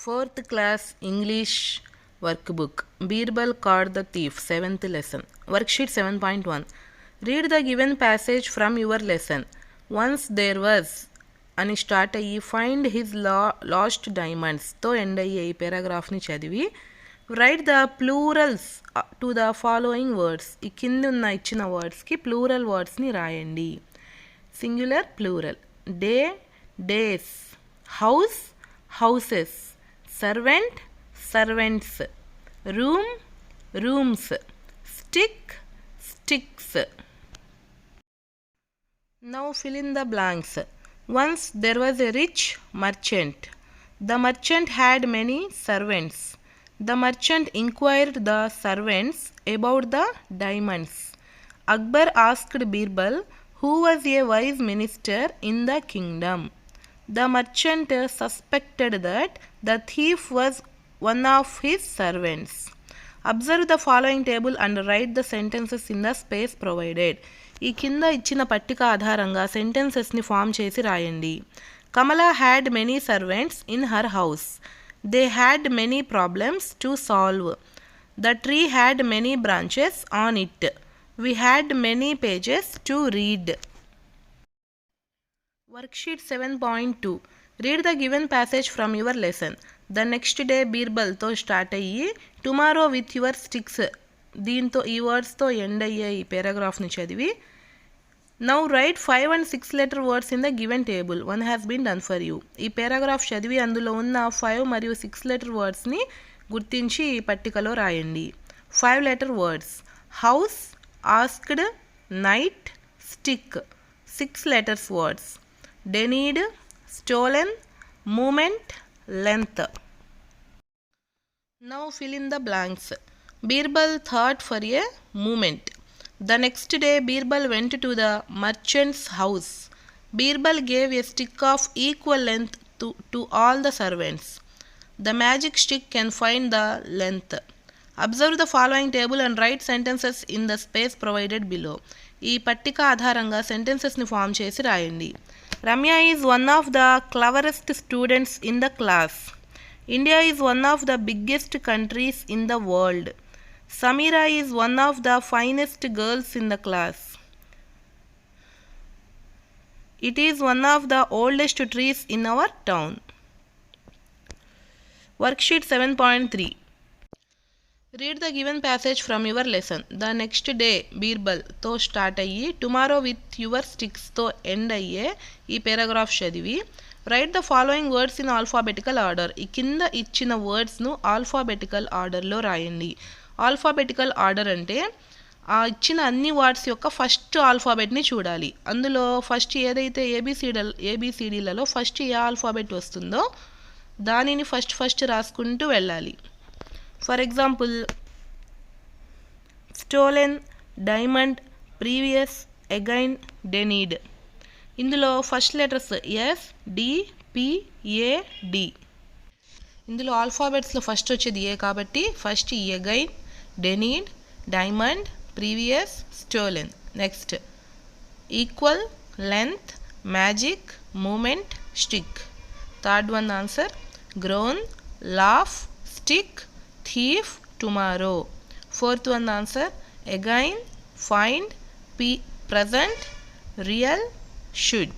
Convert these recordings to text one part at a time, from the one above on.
Fourth class English workbook. Birbal caught the thief. 7th lesson. Worksheet 7.1. Read the given passage from your lesson. Once there was అని start అయ్యి find his lost డైమండ్స్తో end అయ్యే ఈ పారాగ్రాఫ్ని చదివి write the plurals to the following words. ఈ కింద ఉన్న ఇచ్చిన వర్డ్స్కి ప్లూరల్ వర్డ్స్ని రాయండి. Singular, plural. Day, days. House, houses. Servant, servants. Room, rooms. Stick, sticks. Now fill in the blanks. Once there was a rich merchant. The merchant had many servants. The merchant inquired the servants about the diamonds. Akbar asked Birbal, who was a wise minister in the kingdom. The merchant suspected that the thief was one of his servants. Observe the following table and write the sentences in the space provided. ఈ కింద ఇచ్చిన పట్టిక ఆధారంగా సెంటెన్సెస్ని form చేసి రాయండి. Kamala had many servants in her house. They had many problems to solve. The tree had many branches on it. We had many pages to read. Worksheet 7.2. Read the given passage from your lesson. The next day బీర్బల్తో start అయ్యి tomorrow with your sticks దీంతో ఈ వర్డ్స్తో end అయ్యే ఈ పారాగ్రాఫ్ని చదివి now write 5 and 6 letter words in the given table. One has been done for you. ఈ పారాగ్రాఫ్ చదివి అందులో ఉన్న 5 మరియు 6 letter wordsని గుర్తించి ఈ పట్టికలో రాయండి. 5 letter words. House, asked, night, stick. 6 letters words. Denied, stolen, moment, length. Now fill in the blanks. Birbal thought for a moment. The next day Birbal went to the merchant's house. Birbal gave a stick of equal length to all the servants. The magic stick can find the length. Observe the following table and write sentences in the space provided below. ఈ పట్టిక ఆధారంగా సెంటెన్సెస్ని form చేసి రాయండి. Ramya is one of the cleverest students in the class. India is one of the biggest countries in the world. Samira is one of the finest girls in the class. It is one of the oldest trees in our town. Worksheet 7.3. Read the given passage from your lesson. The next day Birbal తో start అయ్యి tomorrow with your sticks తో end అయ్యే ఈ paragraph చదివి write the following words in alphabetical order. ఈ కింద ఇచ్చిన వర్డ్స్ను alphabetical ఆర్డర్లో రాయండి. ఆల్ఫాబెటికల్ ఆర్డర్ అంటే ఆ ఇచ్చిన అన్ని వర్డ్స్ యొక్క ఫస్ట్ ఆల్ఫాబెట్ని చూడాలి. అందులో ఫస్ట్ ఏదైతే ఏబిసిడీలలో ఫస్ట్ ఏ ఆల్ఫాబెట్ వస్తుందో దానిని ఫస్ట్ రాసుకుంటూ వెళ్ళాలి. For example stolen, diamond, previous, again, denied. ఇందులో first letters S, D, P, A, D. ఇందులో ఆల్ఫాబెట్స్లో ఫస్ట్ వచ్చేది ఏ కాబట్టి first again, denied, diamond, previous, stolen. Next equal, length, magic, moment, stick. Third one answer grown, laugh, stick, thief, tomorrow. Fourth one answer again, find, present, real, should.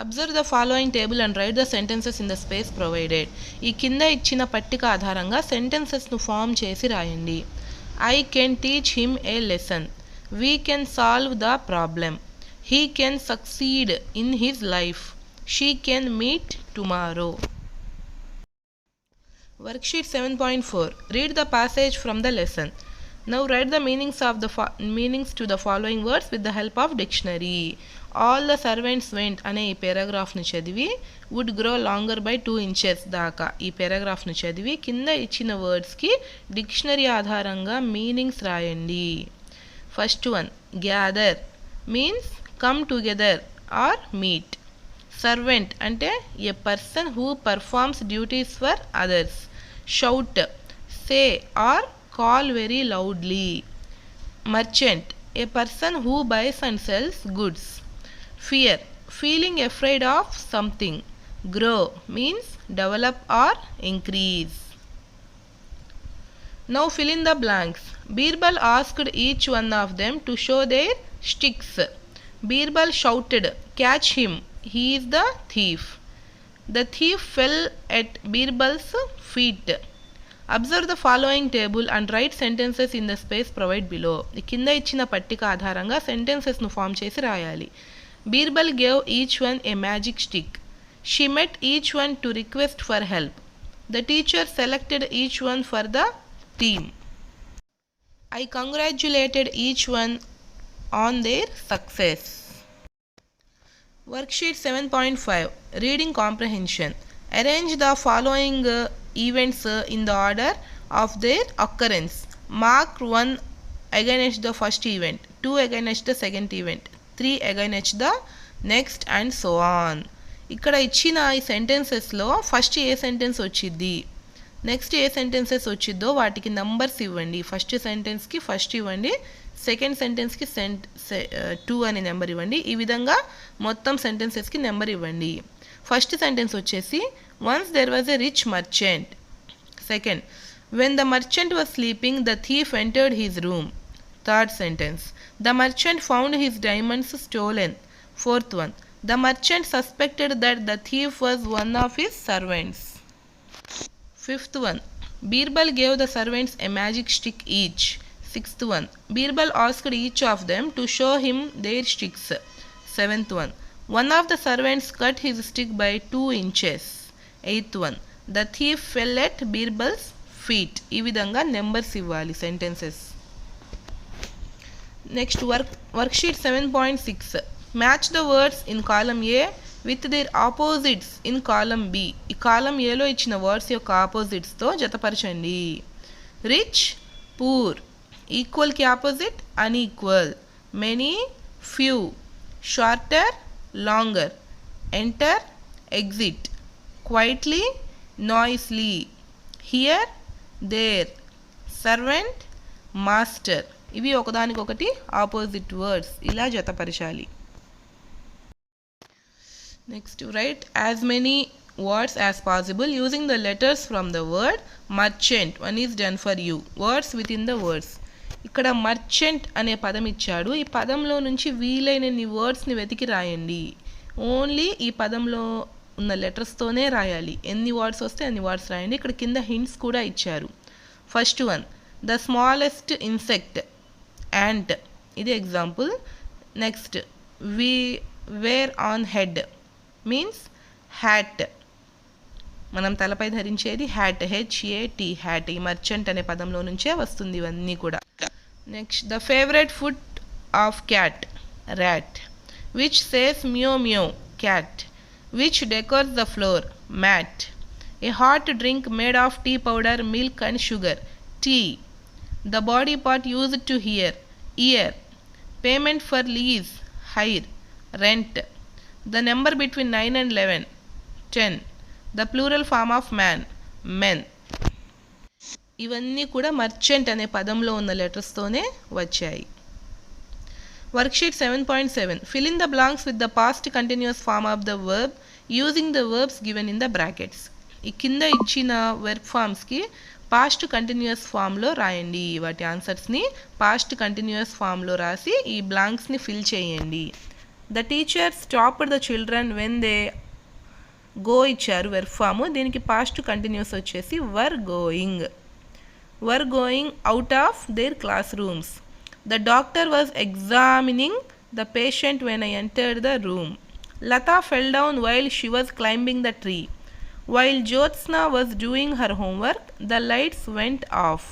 Observe the following table and write the sentences in the space provided. ఈ కింద ఇచ్చిన పట్టిక ఆధారంగా సెంటెన్సెస్ను form చేసి రాయండి. I can teach him a lesson. We can solve the problem. He can succeed in his life. She can meet tomorrow. Worksheet 7.4. Read the passage from the lesson. Now write the meanings to the following words with the help of dictionary. All the servants went అనే ఈ పారాగ్రాఫ్ను చదివి would grow longer by 2 inches దాకా ఈ పారాగ్రాఫ్ను చదివి కింద ఇచ్చిన వర్డ్స్కి dictionary ఆధారంగా మీనింగ్స్ రాయండి. First one gather means come together or meet. Servant అంటే a person who performs duties for others. Shout say or call very loudly. Merchant a person who buys and sells goods. Fear feeling afraid of something. Grow means develop or increase. Now fill in the blanks. Birbal asked each one of them to show their sticks. Birbal shouted, "Catch him, he is the thief." The thief fell at Birbal's feet. Observe the following table and write sentences in the space provided below. ఈ కింద ఇచ్చిన పట్టిక ఆధారంగా సెంటెన్సెస్ను form చేసి రాయాలి. Birbal gave each one a magic stick. She met each one to request for help. The teacher selected each one for the team. I congratulated each one on their success. Worksheet 7.5 Reading Comprehension. Arrange the following events in the order of their occurrence. Mark 1 against the first event, 2 against the second event, 3 against the next and so on. ఇక్కడ ఇచ్చిన ఈ సెంటెన్సెస్లో first ఏ sentence వచ్చింది, next ఏ sentences వచ్చిద్దో వాటికి numbers ఇవ్వండి. First సెంటెన్స్కి first ఇవ్వండి, second సెంటెన్స్కి 2 అనే number ఇవ్వండి. ఈ విధంగా మొత్తం సెంటెన్సెస్కి నెంబర్ ఇవ్వండి. ఫస్ట్ సెంటెన్స్ వచ్చేసి once there was a rich merchant. Second, when the merchant was sleeping the thief entered his room. Third sentence, the merchant found his diamonds stolen. Fourth one, the merchant suspected that the thief was one of his servants. Fifth one, Birbal gave the servants a magic stick each. Sixth one, Birbal asked each of them to show him their sticks. Seventh one of the servants cut his stick by 2 inches. Eighth one, the thief fell at Birbal's feet. ఈ విధంగా numbers ఇవ్వాలి sentences. Next worksheet 7.6 Match the words in column A with their opposites in column B. ఈ కాలం ఏలో ఇచ్చిన words యొక్క ఆపోజిట్స్తో జతపరచండి. Rich, poor. ఈక్వల్కి opposite unequal. Many, few. Shorter, longer. Enter, exit. Quietly, noisily. Here, there. Servant, master. ఇవి ఒకదానికొకటి opposite words, ఇలా జతపరచాలి. Next, write as many words as possible using the letters from the word merchant. One is done for you. Words within the words. ఇక్కడ merchant అనే పదం ఇచ్చాడు. ఈ పదంలో నుంచి వీలైనన్ని వర్డ్స్ని వెతికి రాయండి. ఓన్లీ ఈ పదంలో ఉన్న లెటర్స్తోనే రాయాలి. ఎన్ని వర్డ్స్ వస్తే అన్ని వర్డ్స్ రాయండి. ఇక్కడ కింద హింట్స్ కూడా ఇచ్చారు. First one, the smallest insect, ant. ఇది example. Next, we wear on head means hat. మనం తలపై ధరించేది హ్యాట్, HAT, హ్యాట్. ఈ మర్చెంట్ అనే పదంలో నుంచే వస్తుంది ఇవన్నీ కూడా. Next, the favourite food of cat, rat. Which says meow meow, cat. Which decors the floor, mat. A hot drink made of tea powder, milk and sugar, tea. The body part used to hear, ear. Payment for lease, hire, rent. The number between 9 and 11, 10. The plural form of man, men. ఇవన్నీ కూడా merchant అనే పదంలో ఉన్న లెటర్స్తోనే వచ్చాయి. Worksheet 7.7 Fill in the blanks with the past continuous form of the verb using the verbs given in the brackets. ఈ కింద ఇచ్చిన verb ఫామ్స్కి past continuous ఫామ్లో రాయండి. వాటి ఆన్సర్స్ని పాస్ట్ కంటిన్యూస్ ఫామ్లో రాసి ఈ బ్లాంక్స్ని ఫిల్ చేయండి. The teacher stopped the children when they go ఇచ్చారు వెర్బ్ ఫామ్. దీనికి పాస్ట్ కంటిన్యూస్ వచ్చేసి were going out of their classrooms. The doctor was examining the patient when I entered the room. Lata fell down while she was climbing the tree. While Jyotsna was doing her homework, the lights went off.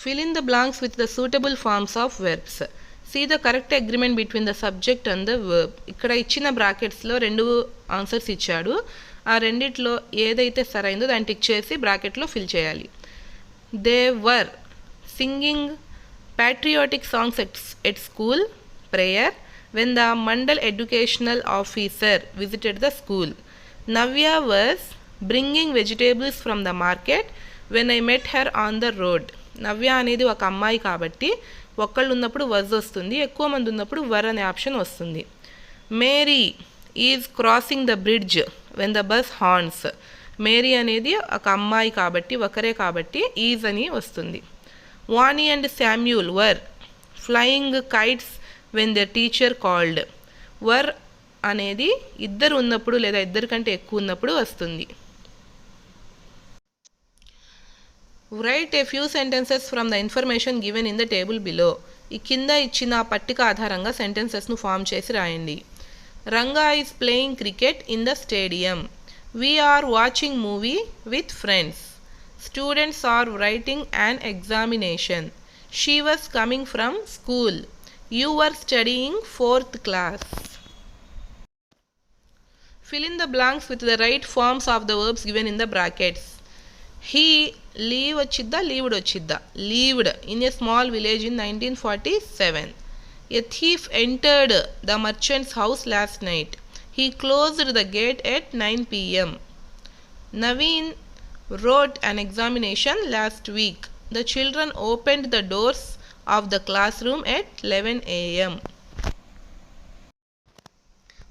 Fill in the blanks with the suitable forms of verbs. See the correct agreement between the subject and the verb. ఇక్కడ ఇచ్చిన బ్రాకెట్స్లో 2 answers ఇచ్చాడు. ఆ రెండిట్లో ఏదైతే సరైందో దాన్ని tick చేసి బ్రాకెట్లో fill చేయాలి. They were singing patriotic songs at school, prayer, when the Mandal educational officer visited the school. Navya was bringing vegetables from the market when I met her on the road. నవ్య అనేది ఒక అమ్మాయి కాబట్టి ఒక్కళ్ళు ఉన్నప్పుడు was వస్తుంది, ఎక్కువ మంది ఉన్నప్పుడు వర్ అనే ఆప్షన్ వస్తుంది. Mary is crossing the bridge when the bus horns. Mary అనేది ఒక అమ్మాయి కాబట్టి, ఒకరే కాబట్టి ఈజ్ అని వస్తుంది. Vani and Samuel were flying kites when the teacher called. Were అనేది ఇద్దరు ఉన్నప్పుడు లేదా ఇద్దరు కంటే ఎక్కువ ఉన్నప్పుడు వస్తుంది. Write a few sentences from the information given in the table below. ఈ కింద ఇచ్చిన పట్టిక ఆధారంగా సెంటెన్సెస్ను ఫామ్ చేసి రాయండి. Ranga is playing cricket in the stadium. We are watching movie with friends. Students are writing an examination. She was coming from school. You were studying 4th class. Fill in the blanks with the right forms of the verbs given in the brackets. He leave ochidda, leaved ochidda. Lived in a small village in 1947. A thief entered the merchant's house last night. He closed the gate at 9 p.m. Naveen wrote an examination last week. The children opened the doors of the classroom at 11 a.m.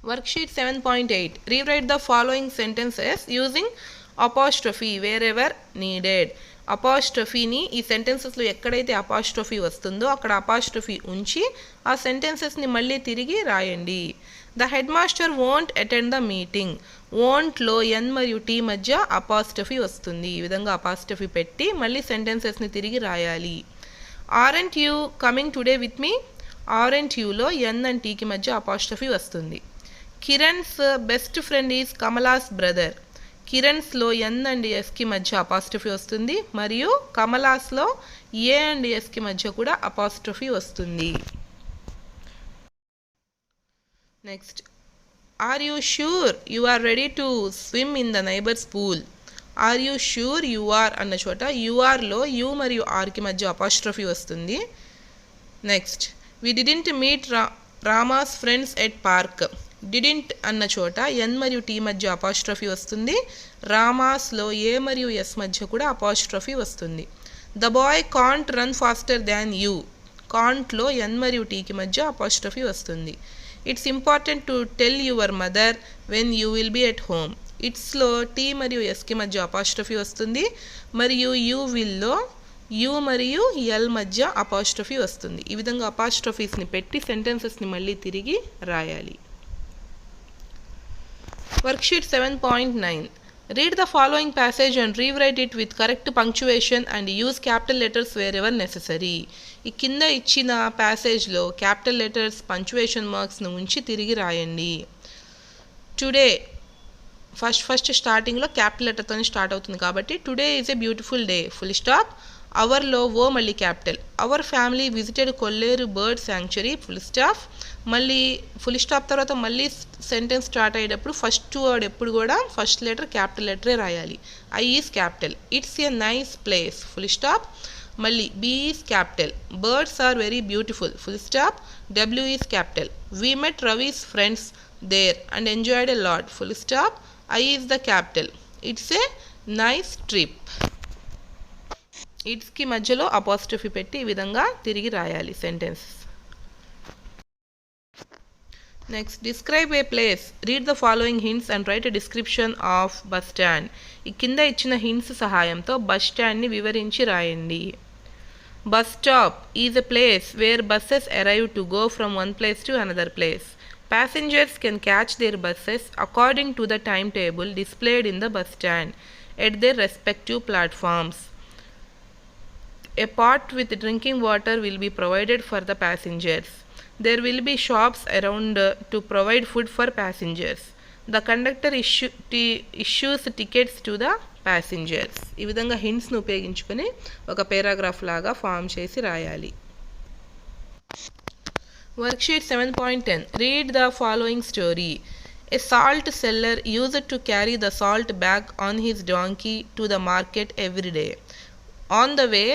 Worksheet 7.8. Rewrite the following sentences using apostrophe wherever needed. అపాస్ట్రఫీని ఈ సెంటెన్సెస్లో ఎక్కడైతే apostrophe వస్తుందో అక్కడ apostrophe ఉంచి ఆ సెంటెన్సెస్ని మళ్ళీ తిరిగి రాయండి. The head master won't attend the meeting. వోంట్లో ఎన్ మరియు టీ మధ్య అపాస్ట్రఫీ వస్తుంది. ఈ విధంగా అపాస్ట్రఫీ పెట్టి మళ్ళీ సెంటెన్సెస్ని తిరిగి రాయాలి. Aren't you coming today with me. Aren't యూలో ఎన్ అండ్ టీకి మధ్య అపాస్ట్రఫీ వస్తుంది. Kiran's best friend is Kamala's brother. కిరణ్స్లో ఎన్ అండ్ ఎస్కి మధ్య అపాస్ట్రఫీ వస్తుంది మరియు కమలాస్లో ఏ అండ్ ఎస్కి మధ్య కూడా అపాస్ట్రఫీ వస్తుంది. Next, are you sure you are ready to swim in the neighbours pool. Are you sure you are అన్న చోట యూఆర్లో యూ మరియు ఆర్కి మధ్య అపాస్ట్రఫీ వస్తుంది. Next, we didn't meet Rama's friends at park. Didn't అన్న చోట ఎన్ మరియు టీ మధ్య అపాస్ట్రఫీ వస్తుంది. రామాస్లో ఏ మరియు ఎస్ మధ్య కూడా అపాస్ట్రఫీ వస్తుంది. The boy can't run faster than you. కాంట్లో ఎన్ మరియు టీకి మధ్య అపాస్ట్రఫీ వస్తుంది. It's important to tell your mother when you will be at home. ఇట్స్లో టీ మరియు ఎస్కి మధ్య అపాస్ట్రఫీ వస్తుంది మరియు యూ విల్లో యూ మరియు ఎల్ మధ్య అపాస్ట్రఫీ వస్తుంది. ఈ విధంగా అపాస్ట్రఫీస్ని పెట్టి సెంటెన్సెస్ని మళ్ళీ తిరిగి రాయాలి. Worksheet 7.9. Read the following passage and rewrite it with correct punctuation and use capital letters wherever necessary. ఈ కింద ఇచ్చిన ప్యాసేజ్లో క్యాపిటల్ లెటర్స్ పంక్చువేషన్ మార్క్స్ను ఉంచి తిరిగి రాయండి. టుడే ఫస్ట్ స్టార్టింగ్లో క్యాపిటల్ లెటర్తో స్టార్ట్ అవుతుంది కాబట్టి today is a beautiful day full stop. అవర్లో ఓ మళ్ళీ capital. Our family visited Kolleru bird sanctuary full stop. మళ్ళీ ఫుల్ స్టాప్ తర్వాత మళ్ళీ సెంటెన్స్ స్టార్ట్ అయ్యేటప్పుడు ఫస్ట్ వర్డ్ ఎప్పుడు కూడా ఫస్ట్ లెటర్ క్యాపిటల్ లెటరే రాయాలి. I is capital. It's a nice place full stop. మళ్ళీ be is capital. Birds are very beautiful full stop. W is capital. We met Ravi's friends there and enjoyed a lot full stop. I is the capital. It's a nice trip. ఇట్స్కి మధ్యలో apostrophe పెట్టి ఈ విధంగా తిరిగి రాయాలి sentence. Next, describe a place. Read the following hints and write a description of bus stand. ఈ కింద ఇచ్చిన హింట్స్ సహాయంతో బస్ స్టాండ్ని వివరించి రాయండి. Bus stop is a place where buses arrive to go from one place to another place. Passengers can catch their buses according to the timetable displayed in the bus stand at their respective platforms. A pot with drinking water will be provided for the passengers. There will be shops around to provide food for passengers. The conductor issues tickets to the passengers. ఈ విధంగా హింట్స్ను ఉపయోగించుకొని ఒక paragraph లాగా form చేసి రాయాలి. Worksheet 7.10. Read the following story. A salt seller used to carry the salt bag on his donkey to the market every day. On the way,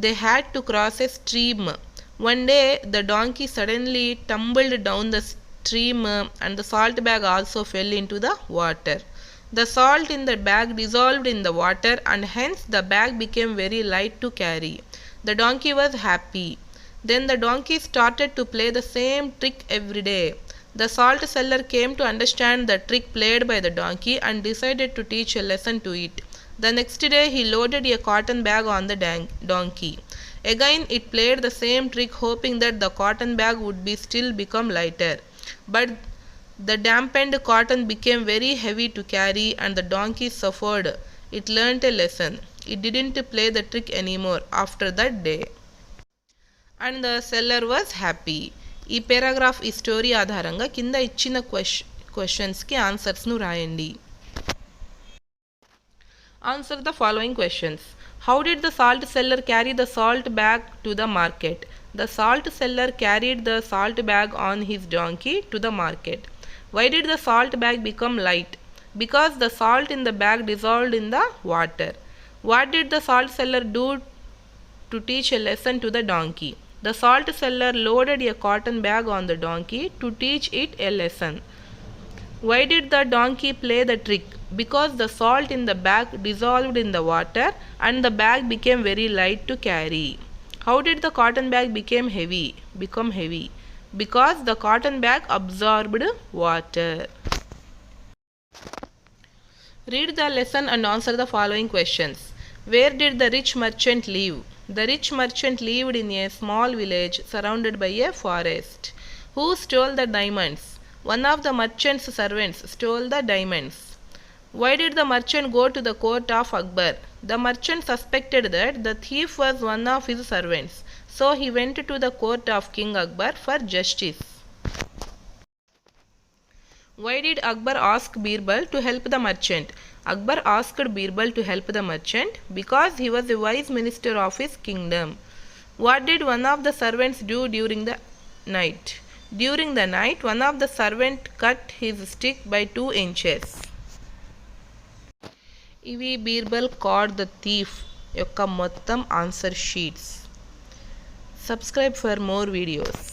they had to cross a stream. One day, the donkey suddenly tumbled down the stream and the salt bag also fell into the water. The salt in the bag dissolved in the water and hence the bag became very light to carry. The donkey was happy. Then the donkey started to play the same trick every day. The salt seller came to understand the trick played by the donkey and decided to teach a lesson to it. The next day he loaded a cotton bag on the donkey. Again it played the same trick, hoping that the cotton bag would be still become lighter. But the dampened cotton became very heavy to carry and the donkey suffered. It learnt a lesson. It didn't play the trick anymore after that day. And the seller was happy. ఈ paragraph ఈ story ఆధారంగా కింద ఇచ్చిన క్వశ్చన్స్కి ఆన్సర్స్ను రాయండి. Answer the following questions. How did the salt seller carry the salt bag to the market? The salt seller carried the salt bag on his donkey to the market. Why did the salt bag become light? Because the salt in the bag dissolved in the water. What did the salt seller do to teach a lesson to the donkey? The salt seller loaded a cotton bag on the donkey to teach it a lesson. Why did the donkey play the trick? Because the salt in the bag dissolved in the water and the bag became very light to carry. How did the cotton bag become heavy? Because the cotton bag absorbed water. Read the lesson and answer the following questions. Where did the rich merchant live? The rich merchant lived in a small village surrounded by a forest. Who stole the diamonds? One of the merchant's servants stole the diamonds. Why did the merchant go to the court of Akbar? The merchant suspected that the thief was one of his servants, so he went to the court of King Akbar for justice. Why did Akbar ask Birbal to help the merchant? Akbar asked Birbal to help the merchant because he was a wise minister of his kingdom. What did one of the servants do during the night? During the night, one of the servants cut his stick by 2 inches. ఇవి Birbal Codd the thief యొక్క మొత్తం answer sheets. Subscribe for more videos.